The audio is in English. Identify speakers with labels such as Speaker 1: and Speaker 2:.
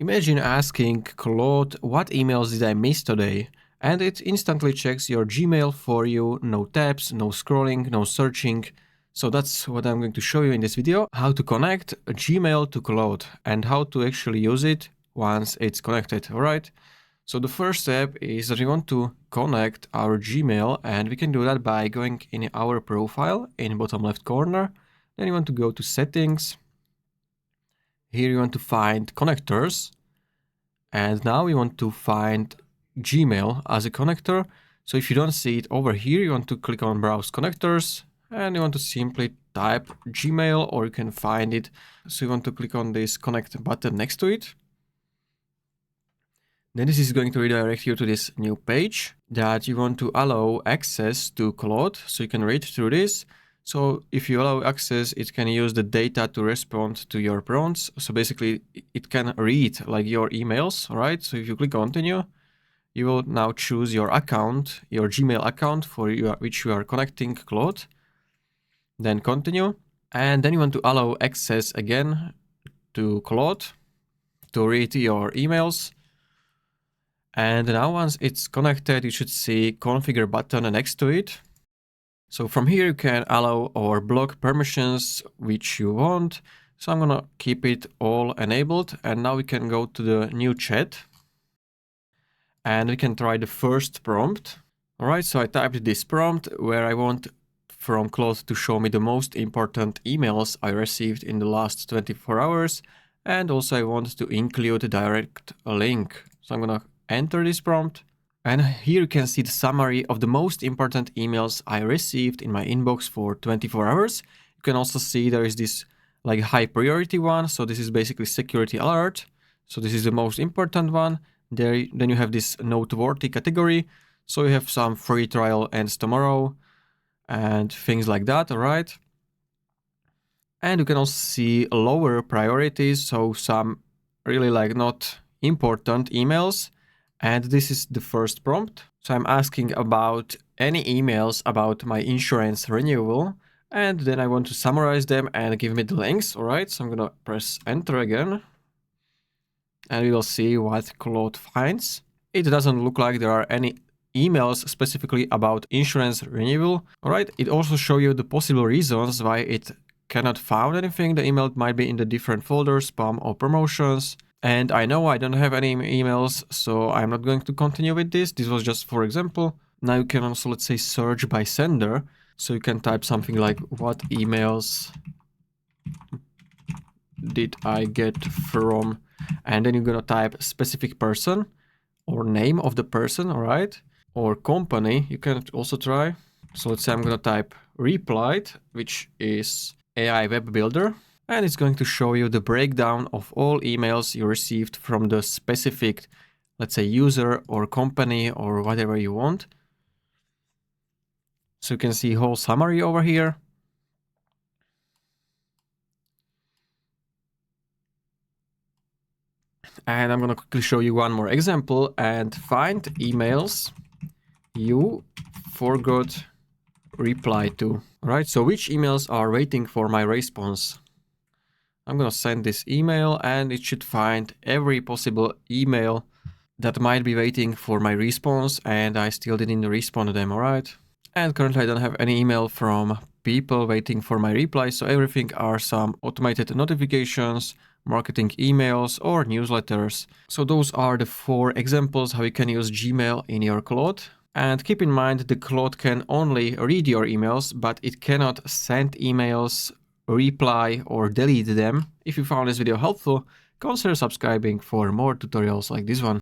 Speaker 1: Imagine asking Claude, what emails did I miss today? And it instantly checks your Gmail for you, no tabs, no scrolling, no searching. So that's what I'm going to show you in this video, how to connect Gmail to Claude and how to actually use it once it's connected, alright? So the first step is that we want to connect our Gmail, and we can do that by going in our profile in bottom left corner. Then you want to go to settings. Here you want to find connectors. And now we want to find Gmail as a connector. So if you don't see it over here, you want to click on browse connectors and you want to simply type Gmail, or you can find it. So you want to click on this connect button next to it. Then this is going to redirect you to this new page that you want to allow access to Claude, so you can read through this. So if you allow access, it can use the data to respond to your prompts. So basically it can read like your emails, all right? So if you click continue, you will now choose your account, your Gmail account for which you are connecting Claude. Then continue. And then you want to allow access again to Claude to read your emails. And now once it's connected, you should see configure button next to it. So from here you can allow or block permissions which you want. So I'm gonna keep it all enabled, and now we can go to the new chat and we can try the first prompt. All right, so I typed this prompt where I want from Claude to show me the most important emails I received in the last 24 hours. And also I want to include a direct link. So I'm gonna enter this prompt. And here you can see the summary of the most important emails I received in my inbox for 24 hours. You can also see there is this like high priority one. So this is basically security alert. So this is the most important one. Then you have this noteworthy category. So you have some free trial ends tomorrow and things like that, all right? And you can also see lower priorities. So some really like not important emails. And this is the first prompt. So I'm asking about any emails about my insurance renewal. And then I want to summarize them and give me the links. All right, so I'm gonna press enter again. And we will see what Claude finds. It doesn't look like there are any emails specifically about insurance renewal. All right, it also shows you the possible reasons why it cannot find anything. The email might be in the different folders, spam or promotions. And I know I don't have any emails, so I'm not going to continue with this. This was just for example. Now you can also, let's say, search by sender. So you can type something like, what emails did I get from? And then you're gonna type specific person or name of the person, all right? Or company, you can also try. So let's say I'm gonna type replied, which is AI web builder. And it's going to show you the breakdown of all emails you received from the specific, let's say, user or company or whatever you want. So you can see whole summary over here. And I'm gonna quickly show you one more example and find emails you forgot reply to. All right, so which emails are waiting for my response? I'm gonna send this email and it should find every possible email that might be waiting for my response, and I still didn't respond to them, all right? And currently I don't have any email from people waiting for my reply, so everything are some automated notifications, marketing emails or newsletters. So those are the 4 examples how you can use Gmail in your Claude. And keep in mind the Claude can only read your emails, but it cannot send emails, reply or delete them. If you found this video helpful, consider subscribing for more tutorials like this one.